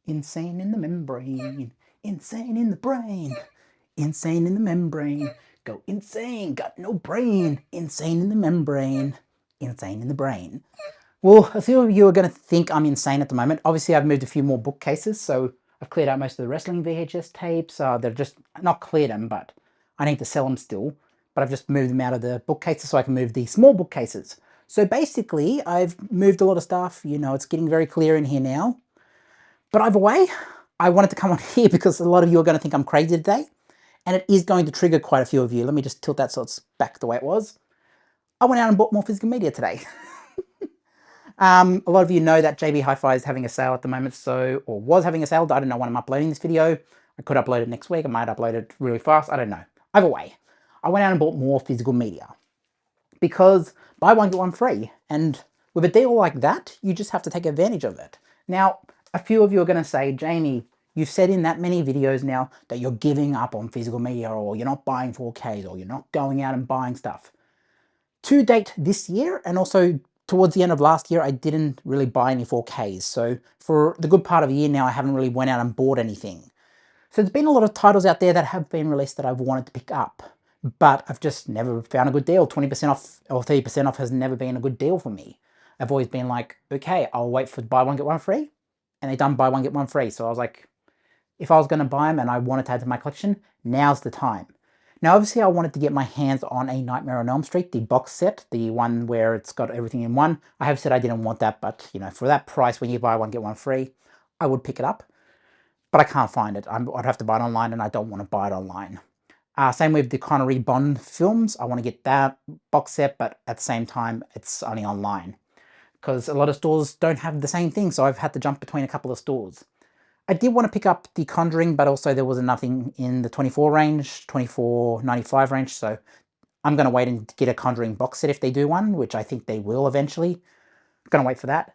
Insane in the membrane. Insane in the brain. Insane in the membrane. Go insane, got no brain. Insane in the membrane. Insane in the brain. Well, a few of you are going to think I'm insane at the moment. Obviously, I've moved a few more bookcases, so I've cleared out most of the wrestling VHS tapes. They're just not cleared them, but I need to sell them still. But I've just moved them out of the bookcases so I can move the small bookcases. So basically, I've moved a lot of stuff. You know, it's getting very clear in here now. But either way, I wanted to come on here because a lot of you are going to think I'm crazy today. And it is going to trigger quite a few of you. Let me just tilt that so it's back the way it was. I went out and bought more physical media today. A lot of you know that JB Hi-Fi is having a sale at the moment, or was having a sale. I don't know when I'm uploading this video. I could upload it next week. I might upload it really fast. I don't know. Either way, I went out and bought more physical media because buy one, get one free. And with a deal like that, you just have to take advantage of it. Now, a few of you are going to say, Jamie, you've said in that many videos now that you're giving up on physical media, or you're not buying 4Ks, or you're not going out and buying stuff. To date this year, and also towards the end of last year, I didn't really buy any 4Ks. So for the good part of a year now, I haven't really went out and bought anything. So there's been a lot of titles out there that have been released that I've wanted to pick up, but I've just never found a good deal. 20% off or 30% off has never been a good deal for me. I've always been like, okay, I'll wait for buy one, get one free. And they done buy one, get one free. So I was like, if I was going to buy them and I wanted to add to my collection, now's the time. Now, obviously, I wanted to get my hands on a Nightmare on Elm Street, the box set, the one where it's got everything in one. I have said I didn't want that, but, you know, for that price, when you buy one, get one free, I would pick it up. But I can't find it. I'd have to buy it online, and I don't want to buy it online. Same with the Connery Bond films. I want to get that box set, but at the same time, it's only online. Because a lot of stores don't have the same thing, so I've had to jump between a couple of stores. I did want to pick up The Conjuring, but also there was nothing in the 24 range, 24.95 range, so I'm going to wait and get a Conjuring box set if they do one, which I think they will eventually. I'm going to wait for that.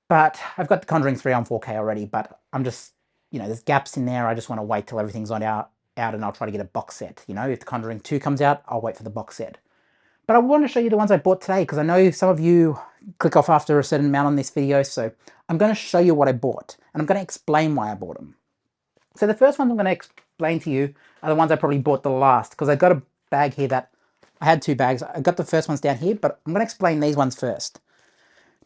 But I've got The Conjuring 3 on 4K already, but I'm just, you know, there's gaps in there. I just want to wait till everything's out and I'll try to get a box set. You know, if The Conjuring 2 comes out, I'll wait for the box set. But I want to show you the ones I bought today because I know some of you click off after a certain amount on this video, so I'm going to show you what I bought, and I'm going to explain why I bought them. So the first ones I'm going to explain to you are the ones I probably bought the last, because I got a bag here that, I had two bags. I got the first ones down here, but I'm going to explain these ones first.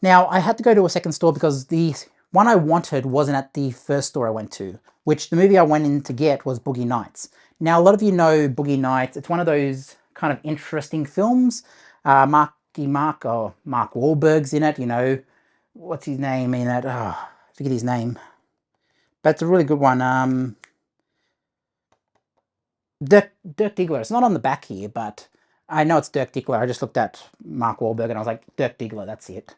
Now, I had to go to a second store because the one I wanted wasn't at the first store I went to, which the movie I went in to get was Boogie Nights. Now, a lot of you know Boogie Nights. It's one of those kind of interesting films. Mark Wahlberg's in it, you know. What's his name in it? Oh, I forget his name. But it's a really good one. Dirk Diggler. It's not on the back here, but I know it's Dirk Diggler. I just looked at Mark Wahlberg and I was like, Dirk Diggler, that's it.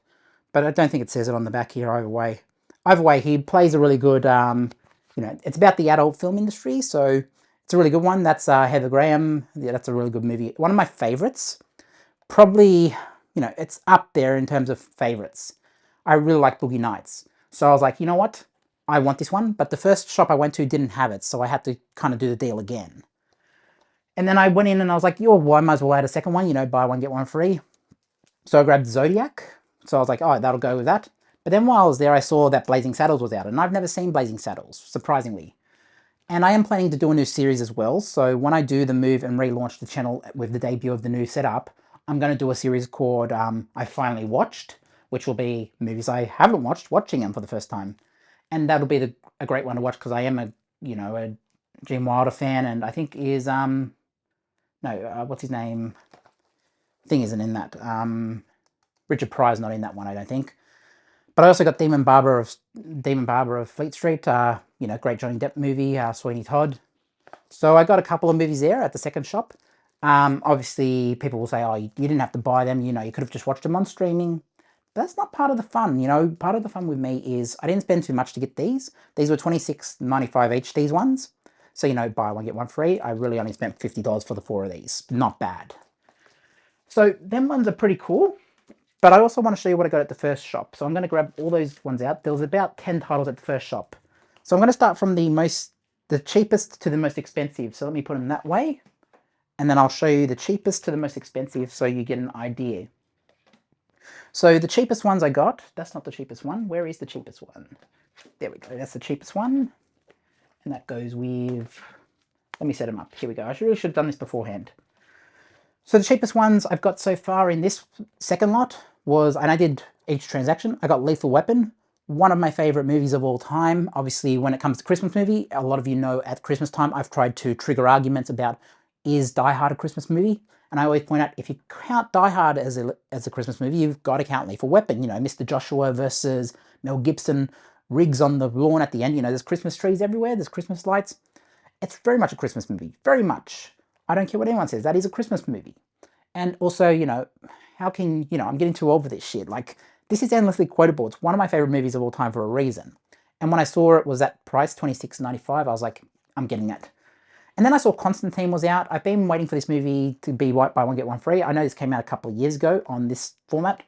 But I don't think it says it on the back here either way. Either way, he plays a really good, you know, it's about the adult film industry, so it's a really good one. That's Heather Graham. Yeah, that's a really good movie. One of my favorites. Probably, you know, it's up there in terms of favorites. I really like Boogie Nights. So I was like, you know what? I want this one, but the first shop I went to didn't have it, so I had to kind of do the deal again. And then I went in and I was like, yo, well, I might as well add a second one, you know, buy one, get one free. So I grabbed Zodiac. So I was like, oh, that'll go with that. But then while I was there, I saw that Blazing Saddles was out, and I've never seen Blazing Saddles, surprisingly. And I am planning to do a new series as well, so when I do the move and relaunch the channel with the debut of the new setup, I'm going to do a series called I Finally Watched, which will be movies I haven't watched, watching them for the first time. And that'll be a great one to watch because I am a Gene Wilder fan, and I think is, what's his name? Thing isn't in that. Richard Pryor's not in that one, I don't think. But I also got Demon Barber of Fleet Street, you know, great Johnny Depp movie, Sweeney Todd. So I got a couple of movies there at the second shop. Obviously, people will say, oh, you didn't have to buy them, you know, you could have just watched them on streaming. But that's not part of the fun, you know. Part of the fun with me is I didn't spend too much to get these. These were $26.95 each, these ones. So, you know, buy one, get one free. I really only spent $50 for the 4 of these. Not bad. So, them ones are pretty cool. But I also want to show you what I got at the first shop. So I'm going to grab all those ones out. There was about 10 titles at the first shop. So I'm going to start from the cheapest to the most expensive. So let me put them that way. And then I'll show you the cheapest to the most expensive so you get an idea. So the cheapest ones I got, that's not the cheapest one. Where is the cheapest one? There we go. That's the cheapest one. And that goes with... Let me set them up. Here we go. I really should have done this beforehand. So the cheapest ones I've got so far in this second lot was, and I did each transaction, I got Lethal Weapon, one of my favorite movies of all time. Obviously, when it comes to Christmas movie, a lot of you know at Christmas time, I've tried to trigger arguments about, is Die Hard a Christmas movie? And I always point out, if you count Die Hard as a Christmas movie, you've got to count Lethal Weapon. You know, Mr. Joshua versus Mel Gibson, Riggs on the lawn at the end. You know, there's Christmas trees everywhere, there's Christmas lights. It's very much a Christmas movie, very much. I don't care what anyone says, that is a Christmas movie. And also, you know, how can, you know, I'm getting too old for this shit. Like, this is endlessly quotable. It's one of my favorite movies of all time for a reason. And when I saw it was that price, $26.95, I was like, I'm getting it. And then I saw Constantine was out. I've been waiting for this movie to be buy one, get one free. I know this came out a couple of years ago on this format,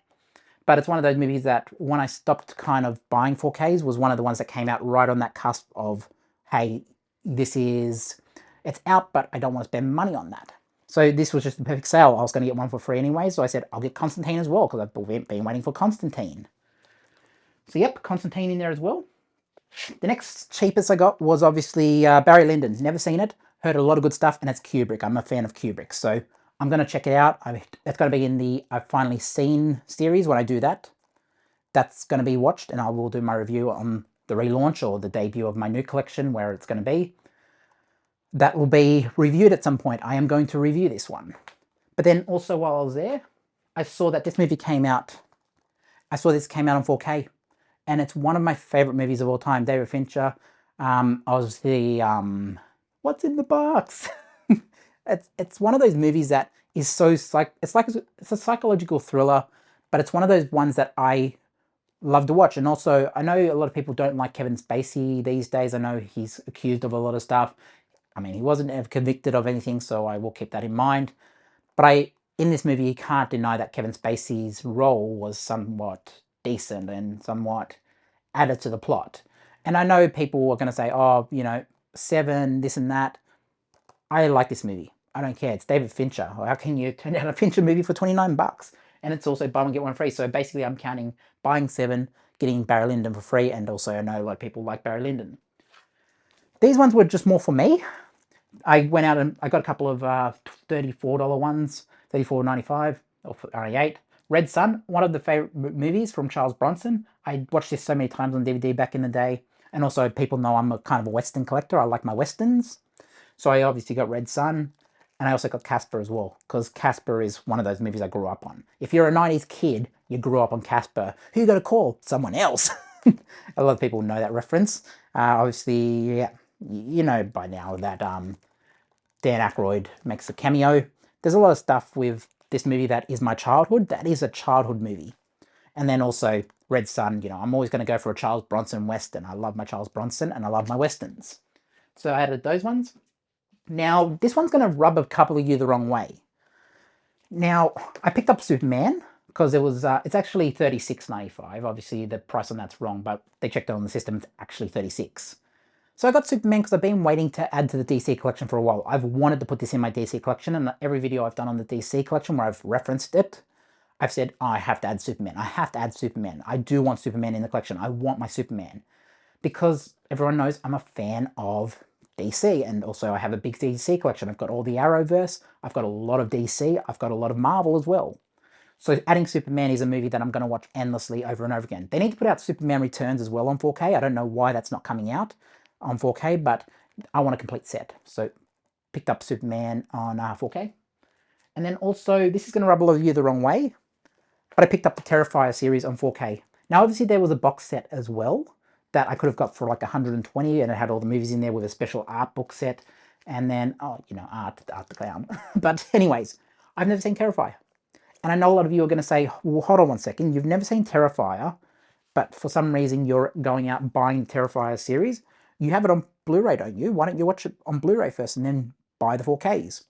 but it's one of those movies that when I stopped kind of buying 4Ks was one of the ones that came out right on that cusp of, hey, it's out, but I don't want to spend money on that. So this was just the perfect sale. I was going to get one for free anyway, so I said, I'll get Constantine as well, because I've been waiting for Constantine. So yep, Constantine in there as well. The next cheapest I got was obviously Barry Lyndon. Never seen it, heard a lot of good stuff, and it's Kubrick. I'm a fan of Kubrick, so I'm going to check it out. That's going to be in the I've Finally Seen series. When I do that, that's going to be watched, and I will do my review on the relaunch or the debut of my new collection, where it's going to be. That will be reviewed at some point. I am going to review this one. But then also while I was there, I saw that this movie came out. I saw this came out on 4K. And it's one of my favorite movies of all time. David Fincher. What's in the box? it's one of those movies that is so it's a psychological thriller, but it's one of those ones that I love to watch. And also, I know a lot of people don't like Kevin Spacey these days. I know he's accused of a lot of stuff. I mean, he wasn't ever convicted of anything, so I will keep that in mind. But in this movie, you can't deny that Kevin Spacey's role was somewhat decent and somewhat added to the plot. And I know people are going to say, oh, you know, Seven, this and that. I like this movie. I don't care. It's David Fincher. How can you turn down a Fincher movie for $29? And it's also buy one, get one free. So basically, I'm counting buying Seven, getting Barry Lyndon for free, and also I know a lot of people like Barry Lyndon. These ones were just more for me. I went out and I got a couple of $34 ones, $34.95 or $98. Red Sun, one of the favorite movies from Charles Bronson. I watched this so many times on DVD back in the day. And also people know I'm a kind of a Western collector. I like my Westerns. So I obviously got Red Sun. And I also got Casper as well, because Casper is one of those movies I grew up on. If you're a 90s kid, you grew up on Casper. Who you got to call? Someone else. A lot of people know that reference. Obviously, yeah, you know by now that Dan Aykroyd makes a cameo. There's a lot of stuff with this movie that is my childhood. That is a childhood movie. And then also Red Sun, you know, I'm always going to go for a Charles Bronson Western. I love my Charles Bronson and I love my Westerns. So I added those ones. Now, this one's going to rub a couple of you the wrong way. Now, I picked up Superman because it was, it's actually $36.95. Obviously, the price on that's wrong, but they checked it on the system. It's actually $36. So I got Superman because I've been waiting to add to the DC collection for a while. I've wanted to put this in my DC collection, and every video I've done on the DC collection where I've referenced it, I've said, oh, I have to add Superman. I have to add Superman. I do want Superman in the collection. I want my Superman. Because everyone knows I'm a fan of DC, and also I have a big DC collection. I've got all the Arrowverse, I've got a lot of DC, I've got a lot of Marvel as well. So adding Superman is a movie that I'm going to watch endlessly over and over again. They need to put out Superman Returns as well on 4K. I don't know why that's not coming out on 4K, but I want a complete set. So picked up Superman on 4K. And then also, this is going to rub a lot of you the wrong way, but I picked up the Terrifier series on 4K. Now obviously there was a box set as well that I could have got for like $120, and it had all the movies in there with a special art book set. And then, oh, you know, Art the Clown. But anyways, I've never seen Terrifier. And I know a lot of you are going to say, well, hold on one second. You've never seen Terrifier, but for some reason you're going out and buying the Terrifier series. You have it on Blu-ray, don't you? Why don't you watch it on Blu-ray first and then buy the 4Ks?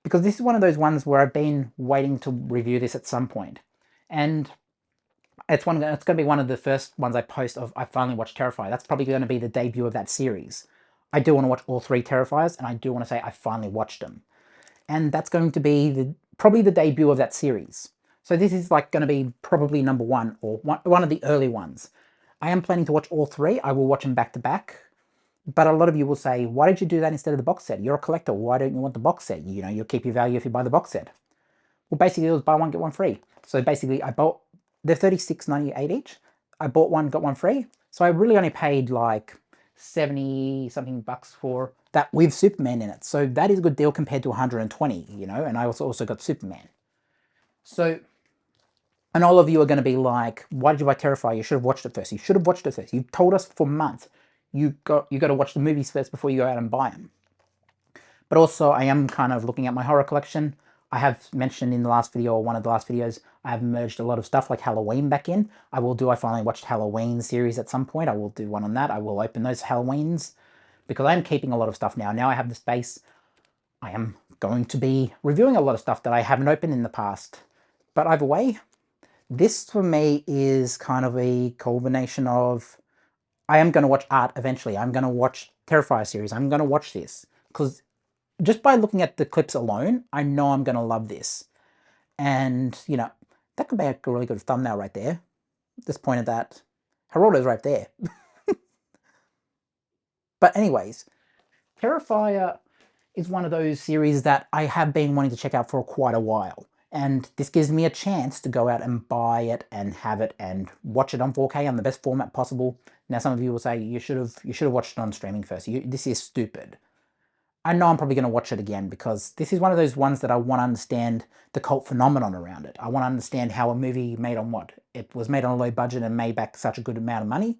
Because this is one of those ones where I've been waiting to review this at some point. And it's going to be one of the first ones I post of I finally watched Terrifier. That's probably going to be the debut of that series. I do want to watch all three Terrifiers, and I do want to say I finally watched them. And that's going to be probably the debut of that series. So this is like going to be probably number one, or one of the early ones. I am planning to watch all 3. I will watch them back to back. But a lot of you will say, why did you do that instead of the box set? You're a collector. Why don't you want the box set? You know, you'll keep your value if you buy the box set. Well, basically, it was buy one, get one free. So basically, I bought, they're $36.98 each. I bought one, got one free. So I really only paid like 70 something bucks for that with Superman in it. So that is a good deal compared to 120, you know, and I also got Superman. So, and all of you are going to be like, why did you buy Terrifier? You should have watched it first. You should have watched it first. You've told us for months you got to watch the movies first before you go out and buy them. But also, I am kind of looking at my horror collection. I have mentioned in the last video, or one of the last videos, I have merged a lot of stuff like Halloween back in. I finally watched Halloween series at some point. I will do one on that. I will open those Halloweens because I am keeping a lot of stuff now. Now I have the space. I am going to be reviewing a lot of stuff that I haven't opened in the past. But either way, this for me is kind of a culmination of, I am going to watch art eventually. I'm going to watch Terrifier series. I'm going to watch this because just by looking at the clips alone, I know I'm going to love this. And, you know, that could make a really good thumbnail right there. Just pointed that. Geraldo's right there. But anyways, Terrifier is one of those series that I have been wanting to check out for quite a while. And this gives me a chance to go out and buy it and have it and watch it on 4K on the best format possible. Now, some of you will say you should have watched it on streaming first. This is stupid. I know I'm probably going to watch it again because this is one of those ones that I want to understand the cult phenomenon around it. I want to understand how a movie made on what? It was made on a low budget and made back such a good amount of money.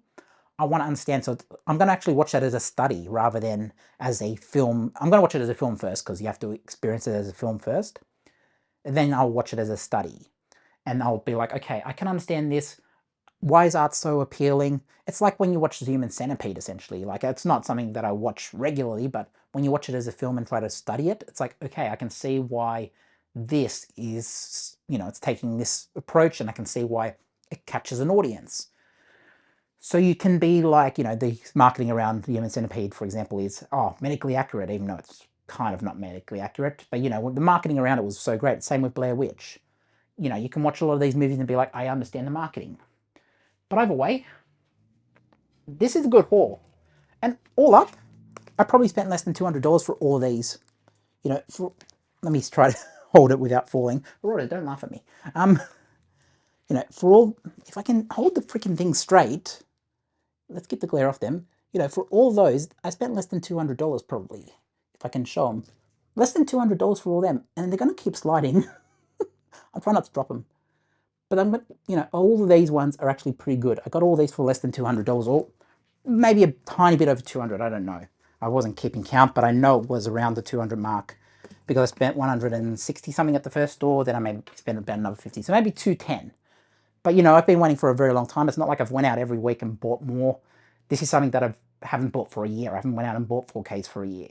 I want to understand, so I'm going to actually watch that as a study rather than as a film. I'm going to watch it as a film first because you have to experience it as a film first. And then I'll watch it as a study. And I'll be like, okay, I can understand this. Why is art so appealing? It's like when you watch The Human Centipede, essentially. Like, it's not something that I watch regularly, but when you watch it as a film and try to study it, it's like, okay, I can see why this is, you know, it's taking this approach, and I can see why it catches an audience. So you can be like, you know, the marketing around The Human Centipede, for example, is, oh, medically accurate, even though it's kind of not medically accurate. But, you know, the marketing around it was so great. Same with Blair Witch. You know, you can watch a lot of these movies and be like, I understand the marketing. But either way, this is a good haul. And all up, I probably spent less than $200 for all of these. You know, let me try to hold it without falling. Aurora, don't laugh at me. You know, for all, if I can hold the freaking thing straight, let's get the glare off them. You know, for all those, I spent less than $200 probably, if I can show them. Less than $200 for all them, and they're going to keep sliding. I'll try not to drop them. But I'm, you know, all of these ones are actually pretty good. I got all these for less than $200, or maybe a tiny bit over 200. I don't know. I wasn't keeping count, but I know it was around the 200 mark because I spent 160 something at the first store. Then I maybe spent about another 50, so maybe 210. But you know, I've been waiting for a very long time. It's not like I've went out every week and bought more. This is something that I haven't bought for a year. I haven't went out and bought 4Ks for a year.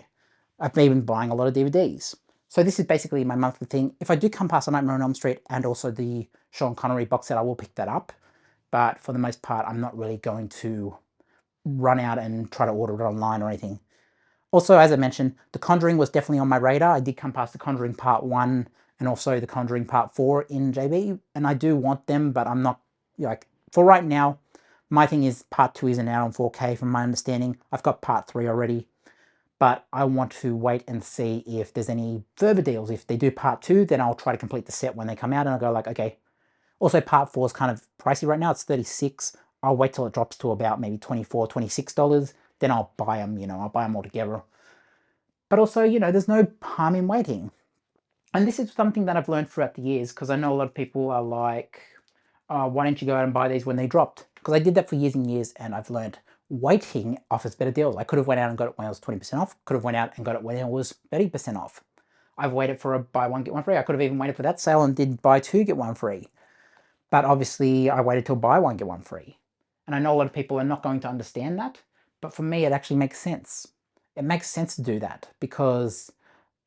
I've been buying a lot of DVDs. So this is basically my monthly thing. If I do come past A Nightmare on Elm Street and also the Sean Connery box set, I will pick that up. But for the most part, I'm not really going to run out and try to order it online or anything. Also, as I mentioned, The Conjuring was definitely on my radar. I did come past The Conjuring Part 1 and also The Conjuring Part 4 in JB, and I do want them, but I'm not, like, for right now, my thing is Part 2 isn't out on 4K from my understanding. I've got Part 3 already. But I want to wait and see if there's any further deals. If they do Part 2, then I'll try to complete the set when they come out, and I'll go like, okay. Also, Part 4 is kind of pricey right now. It's $36. I'll wait till it drops to about maybe $24, $26. Then I'll buy them, you know, I'll buy them all together. But also, you know, there's no harm in waiting. And this is something that I've learned throughout the years, because I know a lot of people are like, oh, why don't you go out and buy these when they dropped? Because I did that for years and years, and I've learned waiting offers better deals. I could have went out and got it when it was 20% off, could have went out and got it when it was 30% off. I've waited for a buy one, get one free. I could have even waited for that sale and did buy two, get one free. But obviously I waited till buy one, get one free. And I know a lot of people are not going to understand that, but for me, it actually makes sense. It makes sense to do that because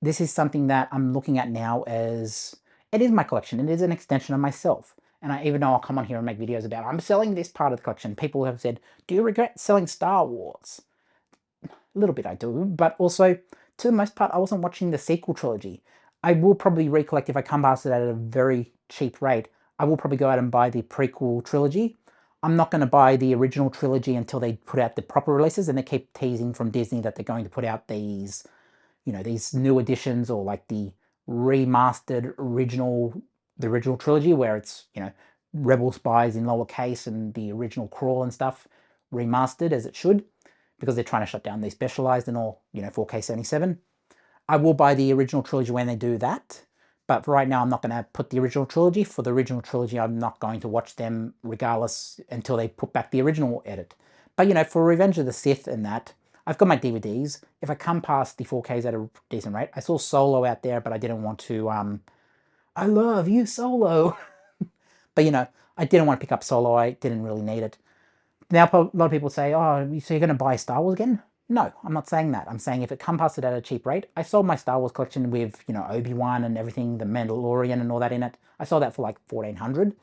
this is something that I'm looking at now as, it is my collection. It is an extension of myself. And even though I'll come on here and make videos about, I'm selling this part of the collection, people have said, do you regret selling Star Wars? A little bit I do, but also, to the most part, I wasn't watching the sequel trilogy. I will probably recollect if I come past it at a very cheap rate. I will probably go out and buy the prequel trilogy. I'm not going to buy the original trilogy until they put out the proper releases, and they keep teasing from Disney that they're going to put out these, you know, these new editions, or like the remastered the original trilogy, where it's, you know, Rebel Spies in lowercase and the original Crawl and stuff remastered as it should, because they're trying to shut down the Specialized and all, you know, 4K 77. I will buy the original trilogy when they do that, but for right now, I'm not going to put the original trilogy. For the original trilogy, I'm not going to watch them regardless until they put back the original edit. But, you know, for Revenge of the Sith and that, I've got my DVDs. If I come past the 4Ks at a decent rate, I saw Solo out there, but I didn't want to, I love you, Solo. But, you know, I didn't want to pick up Solo. I didn't really need it. Now, a lot of people say, oh, so you're going to buy Star Wars again? No, I'm not saying that. I'm saying if it comes past it at a cheap rate, I sold my Star Wars collection with, you know, Obi-Wan and everything, the Mandalorian and all that in it. I sold that for like $1,400.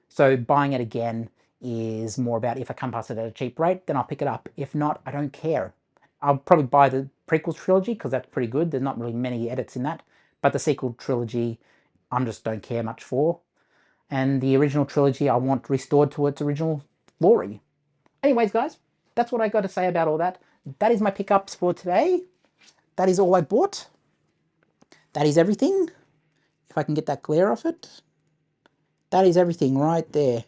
So buying it again is more about, if I come past it at a cheap rate, then I'll pick it up. If not, I don't care. I'll probably buy the prequel trilogy because that's pretty good. There's not really many edits in that. But the sequel trilogy, I just don't care much for. And the original trilogy, I want restored to its original glory. Anyways, guys, that's what I got to say about all that. That is my pickups for today. That is all I bought. That is everything. If I can get that glare off it. That is everything right there.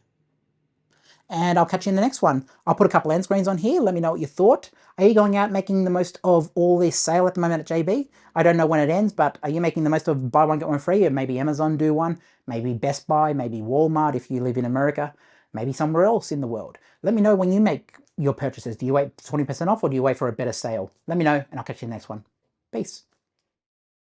And I'll catch you in the next one. I'll put a couple end screens on here. Let me know what you thought. Are you going out making the most of all this sale at the moment at JB? I don't know when it ends, but are you making the most of buy one, get one free? Or maybe Amazon do one, maybe Best Buy, maybe Walmart if you live in America, maybe somewhere else in the world. Let me know when you make your purchases. Do you wait 20% off, or do you wait for a better sale? Let me know, and I'll catch you in the next one. Peace.